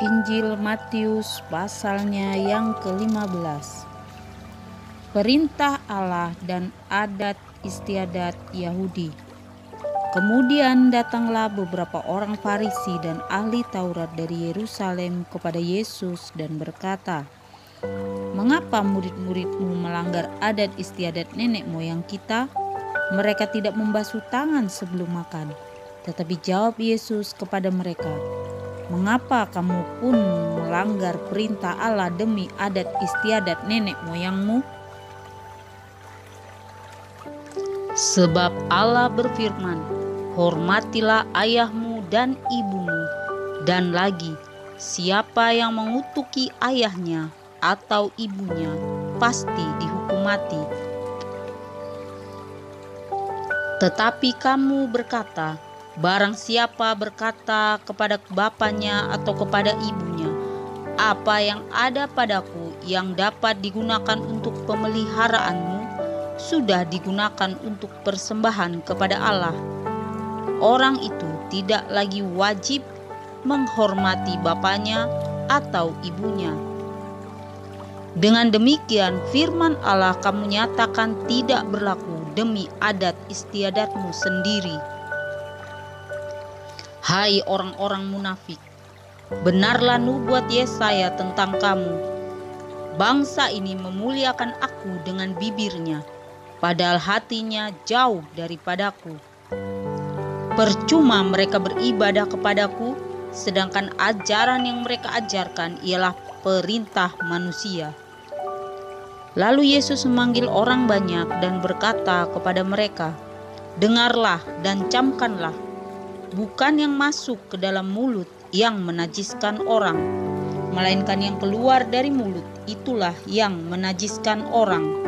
Injil Matius pasalnya yang ke-15. Perintah Allah dan adat istiadat Yahudi. Kemudian datanglah beberapa orang Farisi dan ahli Taurat dari Yerusalem kepada Yesus dan berkata, "Mengapa murid-muridmu melanggar adat istiadat nenek moyang kita? Mereka tidak membasuh tangan sebelum makan." Tetapi jawab Yesus kepada mereka, "Mengapa kamu pun melanggar perintah Allah demi adat istiadat nenek moyangmu? Sebab Allah berfirman, hormatilah ayahmu dan ibumu. Dan lagi, siapa yang mengutuki ayahnya atau ibunya pasti dihukum mati. Tetapi kamu berkata, barang siapa berkata kepada bapaknya atau kepada ibunya, apa yang ada padaku yang dapat digunakan untuk pemeliharaanmu, sudah digunakan untuk persembahan kepada Allah. Orang itu tidak lagi wajib menghormati bapaknya atau ibunya. Dengan demikian firman Allah kamu nyatakan tidak berlaku demi adat istiadatmu sendiri. Hai orang-orang munafik, benarlah nubuat Yesaya tentang kamu. Bangsa ini memuliakan aku dengan bibirnya, padahal hatinya jauh daripadaku. Percuma mereka beribadah kepadaku, sedangkan ajaran yang mereka ajarkan ialah perintah manusia. Lalu Yesus memanggil orang banyak dan berkata kepada mereka, dengarlah dan camkanlah. Bukan yang masuk ke dalam mulut yang menajiskan orang, melainkan yang keluar dari mulut itulah yang menajiskan orang.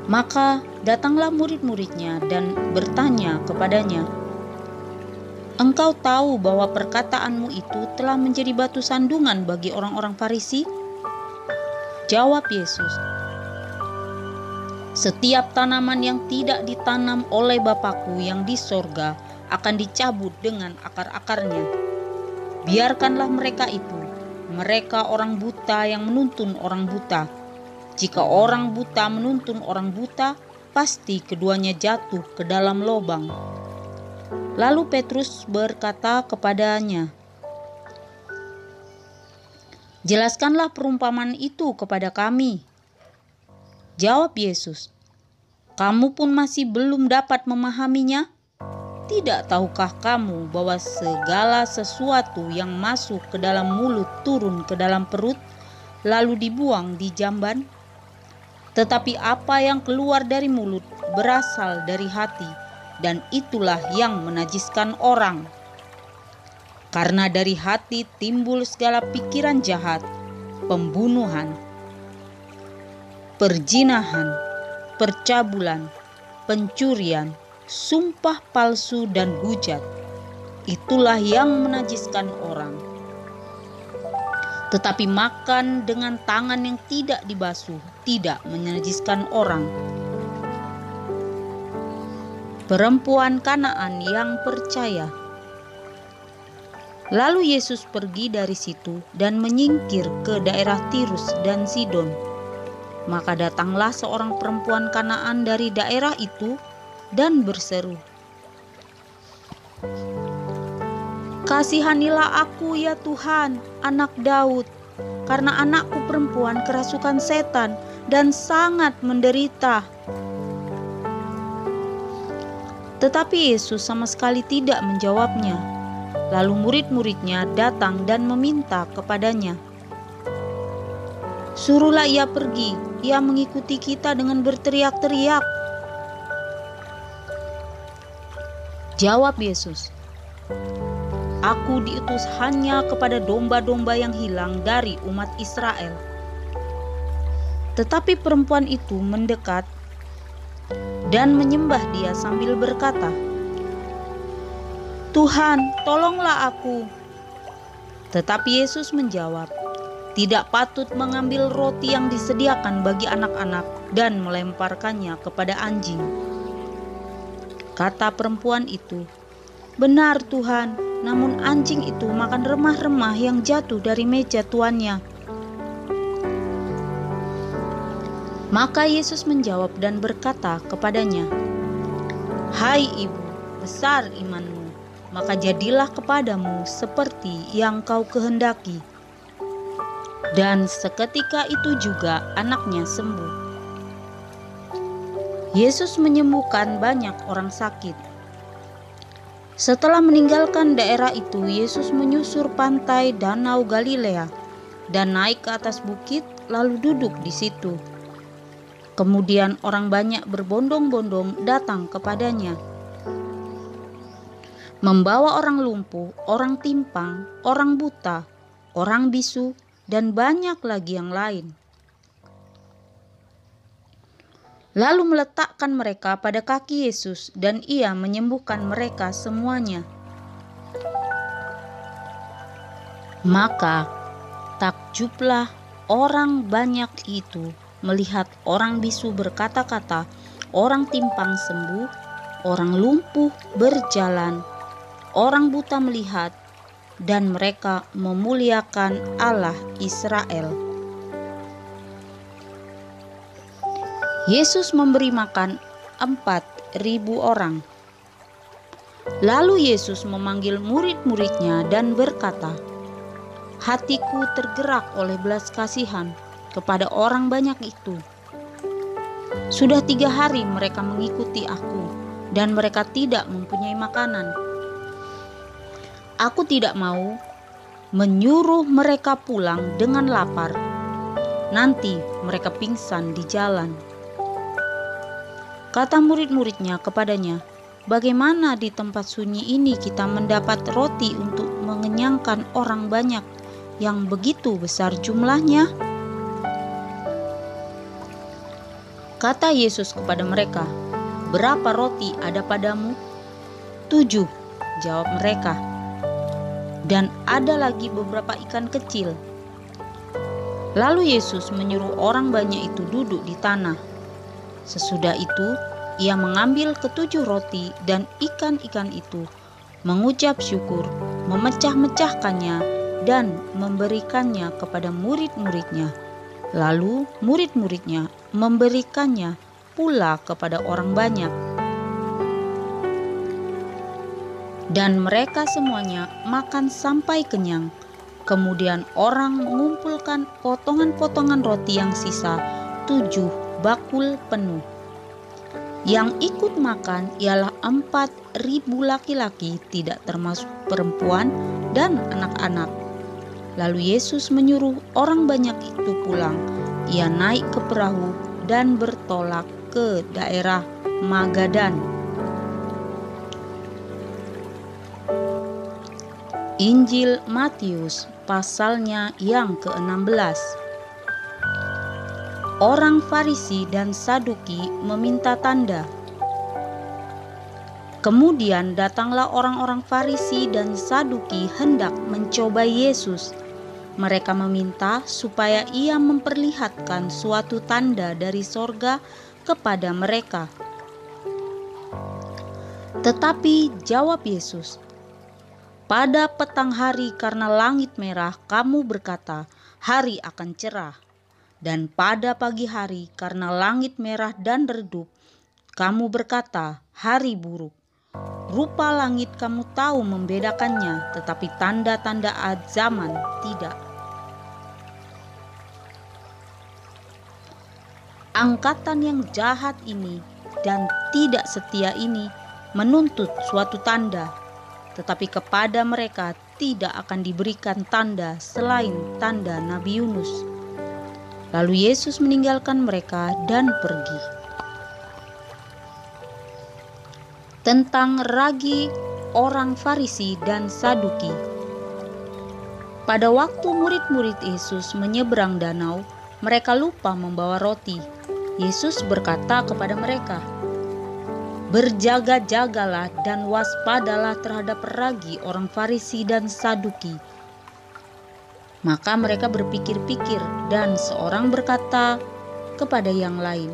Maka datanglah murid-muridnya dan bertanya kepadanya, engkau tahu bahwa perkataanmu itu telah menjadi batu sandungan bagi orang-orang Farisi? Jawab Yesus, setiap tanaman yang tidak ditanam oleh Bapakku yang di sorga akan dicabut dengan akar-akarnya. Biarkanlah mereka itu, mereka orang buta yang menuntun orang buta. Jika orang buta menuntun orang buta, pasti keduanya jatuh ke dalam lubang. Lalu Petrus berkata kepadanya, jelaskanlah perumpamaan itu kepada kami. Jawab Yesus, kamu pun masih belum dapat memahaminya? Tidak tahukah kamu bahwa segala sesuatu yang masuk ke dalam mulut turun ke dalam perut, lalu dibuang di jamban? Tetapi apa yang keluar dari mulut berasal dari hati, dan itulah yang menajiskan orang. Karena dari hati timbul segala pikiran jahat, pembunuhan, perzinahan, percabulan, pencurian, sumpah palsu dan hujat. Itulah yang menajiskan orang. Tetapi makan dengan tangan yang tidak dibasuh tidak menajiskan orang. Perempuan Kanaan yang percaya. Lalu Yesus pergi dari situ dan menyingkir ke daerah Tirus dan Sidon. Maka datanglah seorang perempuan Kanaan dari daerah itu dan berseru, kasihanilah aku ya Tuhan, anak Daud, karena anakku perempuan kerasukan setan dan sangat menderita. Tetapi Yesus sama sekali tidak menjawabnya. Lalu murid-muridnya datang dan meminta kepadanya, suruhlah ia pergi, ia mengikuti kita dengan berteriak-teriak. Jawab Yesus, aku diutus hanya kepada domba-domba yang hilang dari umat Israel. Tetapi perempuan itu mendekat dan menyembah dia sambil berkata, Tuhan, tolonglah aku. Tetapi Yesus menjawab, tidak patut mengambil roti yang disediakan bagi anak-anak dan melemparkannya kepada anjing. Kata perempuan itu, "Benar Tuhan, namun anjing itu makan remah-remah yang jatuh dari meja tuannya." Maka Yesus menjawab dan berkata kepadanya, "Hai ibu, besar imanmu, maka jadilah kepadamu seperti yang kau kehendaki." Dan seketika itu juga anaknya sembuh. Yesus menyembuhkan banyak orang sakit. Setelah meninggalkan daerah itu, Yesus menyusur pantai Danau Galilea dan naik ke atas bukit, lalu duduk di situ. Kemudian orang banyak berbondong-bondong datang kepadanya, membawa orang lumpuh, orang timpang, orang buta, orang bisu, dan banyak lagi yang lain. Lalu meletakkan mereka pada kaki Yesus, dan Ia menyembuhkan mereka semuanya. Maka takjublah orang banyak itu melihat orang bisu berkata-kata, orang timpang sembuh, orang lumpuh berjalan, orang buta melihat, dan mereka memuliakan Allah Israel. Yesus memberi makan 4.000 orang. Lalu Yesus memanggil murid-muridnya dan berkata, "Hatiku tergerak oleh belas kasihan kepada orang banyak itu. Sudah 3 hari mereka mengikuti aku, dan mereka tidak mempunyai makanan. Aku tidak mau menyuruh mereka pulang dengan lapar. Nanti mereka pingsan di jalan." Kata murid-muridnya kepadanya, "Bagaimana di tempat sunyi ini kita mendapat roti untuk mengenyangkan orang banyak yang begitu besar jumlahnya?" Kata Yesus kepada mereka, "Berapa roti ada padamu?" "7," jawab mereka. "Dan ada lagi beberapa ikan kecil." Lalu Yesus menyuruh orang banyak itu duduk di tanah. Sesudah itu, Ia mengambil ke-7 roti dan ikan-ikan itu, mengucap syukur, memecah-mecahkannya, dan memberikannya kepada murid-muridnya. Lalu murid-muridnya memberikannya pula kepada orang banyak. Dan mereka semuanya makan sampai kenyang. Kemudian orang mengumpulkan potongan-potongan roti yang sisa, 7 bakul penuh. Yang ikut makan ialah 4.000 laki-laki, tidak termasuk perempuan dan anak-anak. Lalu Yesus menyuruh orang banyak itu pulang. Ia naik ke perahu dan bertolak ke daerah Magadan. Injil Matius pasalnya yang ke-16. Orang Farisi dan Saduki meminta tanda. Kemudian datanglah orang-orang Farisi dan Saduki hendak mencobai Yesus. Mereka meminta supaya Ia memperlihatkan suatu tanda dari sorga kepada mereka. Tetapi jawab Yesus, "Pada petang hari karena langit merah kamu berkata, hari akan cerah. Dan pada pagi hari karena langit merah dan redup, kamu berkata, hari buruk. Rupa langit kamu tahu membedakannya, tetapi tanda-tanda zaman tidak." Angkatan yang jahat ini dan tidak setia ini menuntut suatu tanda, tetapi kepada mereka tidak akan diberikan tanda selain tanda Nabi Yunus. Lalu Yesus meninggalkan mereka dan pergi. Tentang ragi orang Farisi dan Saduki. Pada waktu murid-murid Yesus menyeberang danau, mereka lupa membawa roti. Yesus berkata kepada mereka, "Berjaga-jagalah dan waspadalah terhadap ragi orang Farisi dan Saduki." Maka mereka berpikir-pikir, dan seorang berkata kepada yang lain,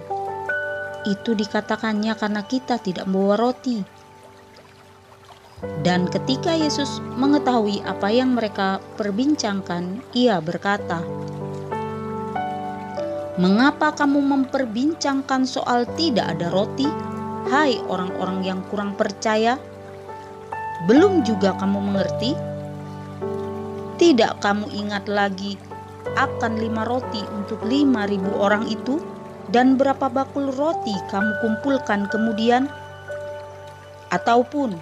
"Itu dikatakannya karena kita tidak membawa roti." Dan ketika Yesus mengetahui apa yang mereka perbincangkan, ia berkata, "Mengapa kamu memperbincangkan soal tidak ada roti, hai orang-orang yang kurang percaya? Belum juga kamu mengerti? Tidak kamu ingat lagi akan 5 roti untuk 5.000 orang itu? Dan berapa bakul roti kamu kumpulkan kemudian? Ataupun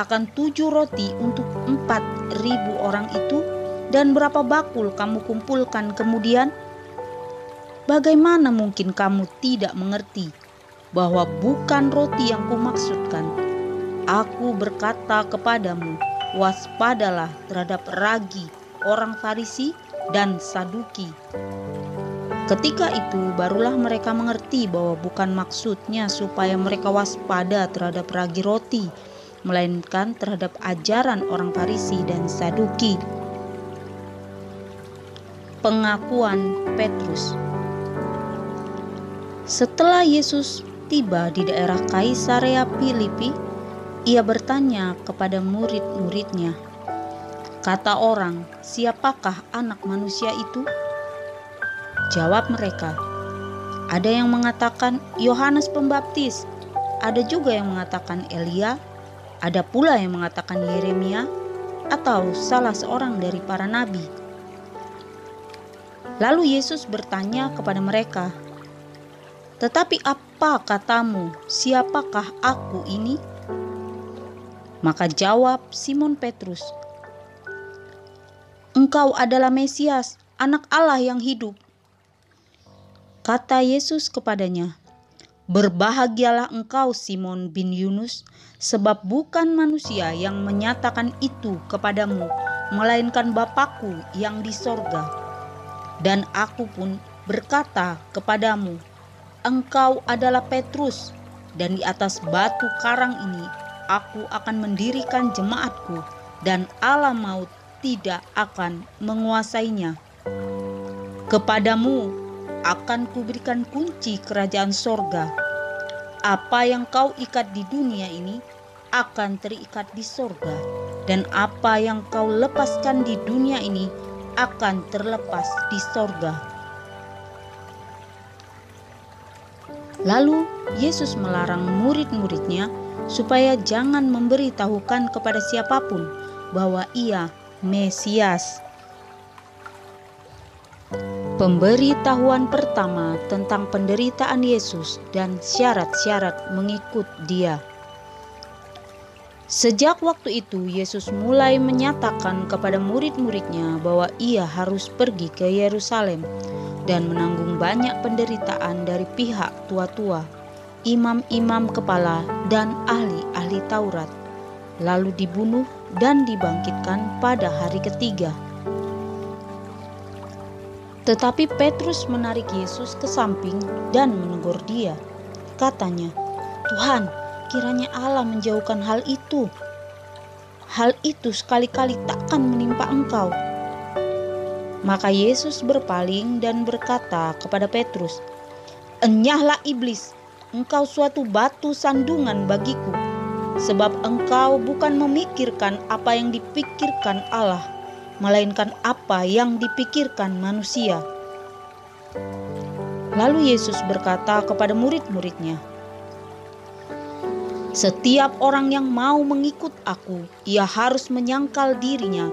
akan 7 roti untuk 4.000 orang itu? Dan berapa bakul kamu kumpulkan kemudian? Bagaimana mungkin kamu tidak mengerti bahwa bukan roti yang kumaksudkan? Aku berkata kepadamu, waspadalah terhadap ragi orang Farisi dan Saduki." Ketika itu barulah mereka mengerti bahwa bukan maksudnya supaya mereka waspada terhadap ragi roti, melainkan terhadap ajaran orang Farisi dan Saduki. Pengakuan Petrus. Setelah Yesus tiba di daerah Kaisarea Filipi, ia bertanya kepada murid-muridnya, "Kata orang, siapakah Anak Manusia itu?" Jawab mereka, "Ada yang mengatakan Yohanes Pembaptis, ada juga yang mengatakan Elia, ada pula yang mengatakan Yeremia, atau salah seorang dari para nabi." Lalu Yesus bertanya kepada mereka, "Tetapi apa katamu, siapakah aku ini?" Maka jawab Simon Petrus, "Engkau adalah Mesias, Anak Allah yang hidup." Kata Yesus kepadanya, "Berbahagialah engkau Simon bin Yunus, sebab bukan manusia yang menyatakan itu kepadamu, melainkan Bapa-Ku yang di sorga. Dan aku pun berkata kepadamu, engkau adalah Petrus, dan di atas batu karang ini aku akan mendirikan jemaatku, dan alam maut tidak akan menguasainya. Kepadamu akan kuberikan kunci kerajaan sorga. Apa yang kau ikat di dunia ini akan terikat di sorga, dan apa yang kau lepaskan di dunia ini akan terlepas di sorga." Lalu Yesus melarang murid-muridnya supaya jangan memberitahukan kepada siapapun bahwa ia Mesias. Pemberitahuan pertama tentang penderitaan Yesus dan syarat-syarat mengikut Dia. Sejak waktu itu Yesus mulai menyatakan kepada murid-muridnya bahwa ia harus pergi ke Yerusalem dan menanggung banyak penderitaan dari pihak tua-tua, imam-imam kepala, dan ahli-ahli Taurat, lalu dibunuh dan dibangkitkan pada hari ketiga. Tetapi Petrus menarik Yesus ke samping dan menegur dia. Katanya, "Tuhan, kiranya Allah menjauhkan hal itu. Hal itu sekali-kali takkan menimpa engkau." Maka Yesus berpaling dan berkata kepada Petrus, "Enyahlah iblis, engkau suatu batu sandungan bagiku, sebab engkau bukan memikirkan apa yang dipikirkan Allah, melainkan apa yang dipikirkan manusia." Lalu Yesus berkata kepada murid-muridnya, "Setiap orang yang mau mengikut aku, ia harus menyangkal dirinya,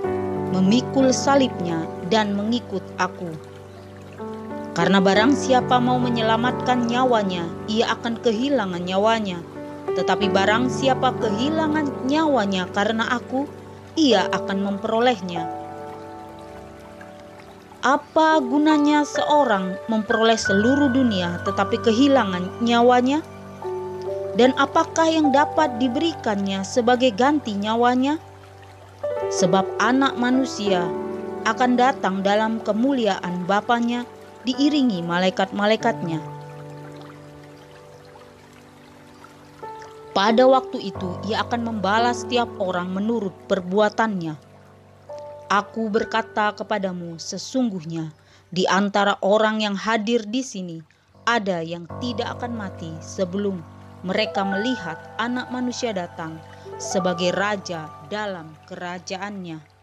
memikul salibnya, dan mengikut aku. Karena barang siapa mau menyelamatkan nyawanya, ia akan kehilangan nyawanya. Tetapi barang siapa kehilangan nyawanya karena aku, ia akan memperolehnya. Apa gunanya seorang memperoleh seluruh dunia tetapi kehilangan nyawanya? Dan apakah yang dapat diberikannya sebagai ganti nyawanya? Sebab Anak Manusia akan datang dalam kemuliaan Bapanya diiringi malaikat-malaikatnya. Pada waktu itu ia akan membalas setiap orang menurut perbuatannya. Aku berkata kepadamu, sesungguhnya di antara orang yang hadir di sini ada yang tidak akan mati sebelum mereka melihat Anak Manusia datang sebagai raja dalam kerajaannya.